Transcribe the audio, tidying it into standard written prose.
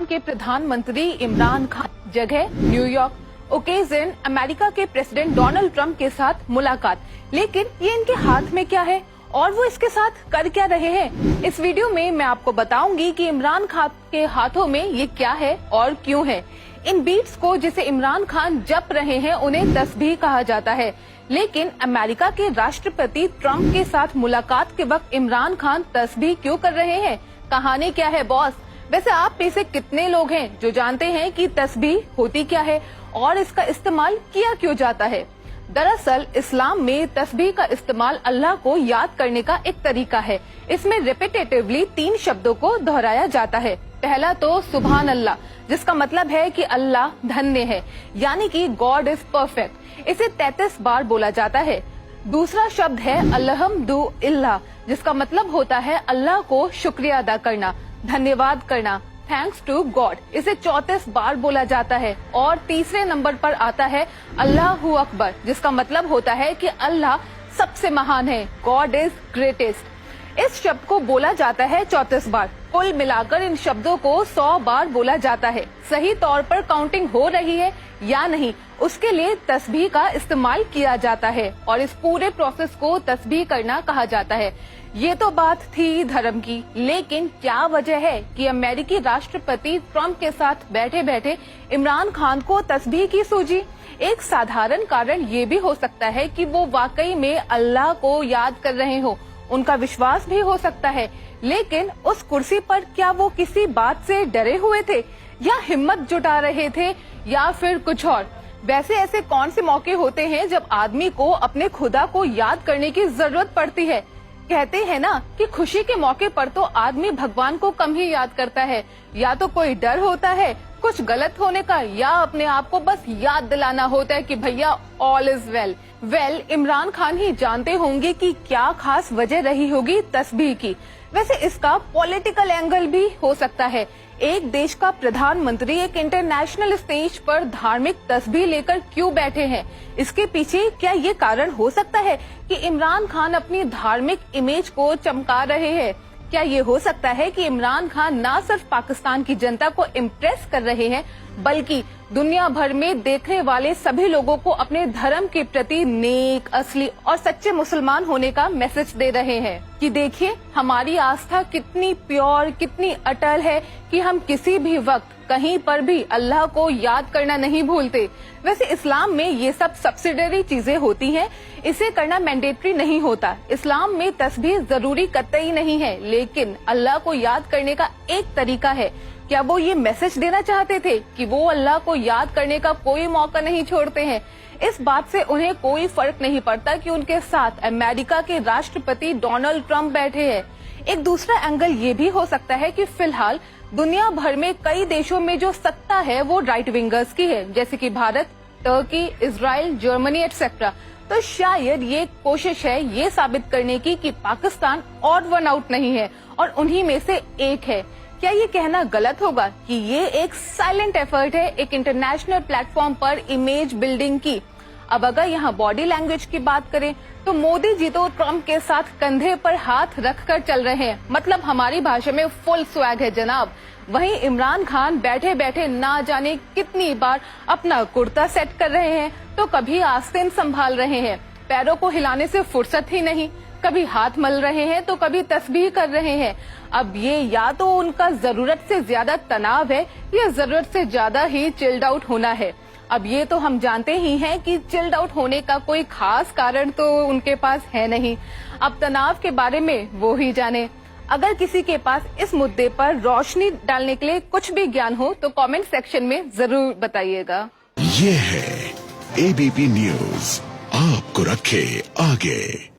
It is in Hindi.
के प्रधानमंत्री इमरान खान, जगह न्यूयॉर्क, ओकेजन अमेरिका के प्रेसिडेंट डोनाल्ड ट्रंप के साथ मुलाकात। लेकिन ये इनके हाथ में क्या है और वो इसके साथ कर क्या रहे हैं? इस वीडियो में मैं आपको बताऊंगी कि इमरान खान के हाथों में ये क्या है और क्यों है। इन बीट्स को जिसे इमरान खान जप रहे हैं उन्हें तस्बीह कहा जाता है। लेकिन अमेरिका के राष्ट्रपति ट्रंप के साथ मुलाकात के वक्त इमरान खान तस्बीह क्यों कर रहे हैं? कहानी क्या है बॉस? वैसे आप में से कितने लोग हैं जो जानते हैं कि तस्बीह होती क्या है और इसका इस्तेमाल किया क्यों जाता है? दरअसल इस्लाम में तस्बीह का इस्तेमाल अल्लाह को याद करने का एक तरीका है। इसमें रिपीटेटिवली 3 शब्दों को दोहराया जाता है। पहला तो सुभान अल्लाह, जिसका मतलब है कि अल्लाह धन्य है, यानी कि गॉड इज परफेक्ट। इसे 33 बार बोला जाता है। दूसरा शब्द है अल्हम्दुलिल्लाह, जिसका मतलब होता है अल्लाह को शुक्रिया अदा करना, धन्यवाद करना, थैंक्स टू गॉड। इसे 34 बार बोला जाता है। और तीसरे नंबर पर आता है अल्लाहू अकबर, जिसका मतलब होता है कि अल्लाह सबसे महान है, गॉड इज ग्रेटेस्ट। इस शब्द को बोला जाता है 34 बार। कुल मिलाकर इन शब्दों को 100 बार बोला जाता है। सही तौर पर काउंटिंग हो रही है या नहीं, उसके लिए तस्बीह का इस्तेमाल किया जाता है और इस पूरे प्रोसेस को तस्बीह करना कहा जाता है। ये तो बात थी धर्म की, लेकिन क्या वजह है कि अमेरिकी राष्ट्रपति ट्रंप के साथ बैठे बैठे इमरान खान को तस्बीह की सूझी? एक साधारण कारण ये भी हो सकता है कि वो वाकई में अल्लाह को याद कर रहे हो, उनका विश्वास भी हो सकता है। लेकिन उस कुर्सी पर क्या वो किसी बात से डरे हुए थे या हिम्मत जुटा रहे थे या फिर कुछ और? वैसे ऐसे कौन से मौके होते हैं जब आदमी को अपने खुदा को याद करने की जरूरत पड़ती है? कहते हैं ना कि खुशी के मौके पर तो आदमी भगवान को कम ही याद करता है। या तो कोई डर होता है कुछ गलत होने का, या अपने आप को बस याद दिलाना होता है कि भैया all is well. Imran Khan ही जानते होंगे कि क्या खास वजह रही होगी तस्बीह की। वैसे इसका पॉलिटिकल एंगल भी हो सकता है। एक देश का प्रधानमंत्री एक इंटरनेशनल स्टेज पर धार्मिक तस्बीह लेकर क्यों बैठे हैं? इसके पीछे क्या ये कारण हो सकता है कि इमरान खान अपनी धार्मिक इमेज को चमका रहे हैं? क्या ये हो सकता है कि इमरान खान न सिर्फ पाकिस्तान की जनता को इम्प्रेस कर रहे हैं, बल्कि दुनिया भर में देखने वाले सभी लोगों को अपने धर्म के प्रति नेक, असली और सच्चे मुसलमान होने का मैसेज दे रहे हैं कि देखिए हमारी आस्था कितनी प्योर, कितनी अटल है कि हम किसी भी वक्त कहीं पर भी अल्लाह को याद करना नहीं भूलते। वैसे इस्लाम में ये सब सब्सिडरी चीजें होती हैं, इसे करना मैंडेटरी नहीं होता। इस्लाम में तस्बीह जरूरी कतई नहीं है, लेकिन अल्लाह को याद करने का एक तरीका है। क्या वो ये मैसेज देना चाहते थे कि वो अल्लाह को याद करने का कोई मौका नहीं छोड़ते हैं? इस बात से उन्हें कोई फर्क नहीं पड़ता कि उनके साथ अमेरिका के राष्ट्रपति डोनाल्ड ट्रंप बैठे हैं। एक दूसरा एंगल ये भी हो सकता है कि फिलहाल दुनिया भर में कई देशों में जो सत्ता है वो राइट विंगर्स की है, जैसे कि Bharat, Turkey, Israel, Germany etcetera. तो शायद ये कोशिश है ये साबित करने की कि पाकिस्तान ऑड वन आउट नहीं है और उन्हीं में से एक है। क्या ये कहना गलत होगा कि ये एक साइलेंट एफर्ट है एक इंटरनेशनल प्लेटफॉर्म पर इमेज बिल्डिंग की? अब अगर यहाँ बॉडी लैंग्वेज की बात करें तो मोदी जी तो ट्रंप के साथ कंधे पर हाथ रखकर चल रहे हैं, मतलब हमारी भाषा में फुल स्वैग है जनाब। वहीं इमरान खान बैठे बैठे ना जाने कितनी बार अपना कुर्ता सेट कर रहे हैं, तो कभी आस्तीन संभाल रहे हैं, पैरों को हिलाने से फुर्सत ही नहीं, कभी हाथ मल रहे हैं तो कभी तस्बीह कर रहे हैं। अब ये या तो उनका जरूरत से ज्यादा तनाव है या जरूरत से ज्यादा ही चिल्ड आउट होना है। अब ये तो हम जानते ही हैं कि चिल्ड आउट होने का कोई खास कारण तो उनके पास है नहीं। अब तनाव के बारे में वो ही जाने। अगर किसी के पास इस मुद्दे पर रोशनी डालने के लिए कुछ भी ज्ञान हो तो कमेंट सेक्शन में जरूर बताइएगा। ये है एबीपी न्यूज, आपको रखे आगे।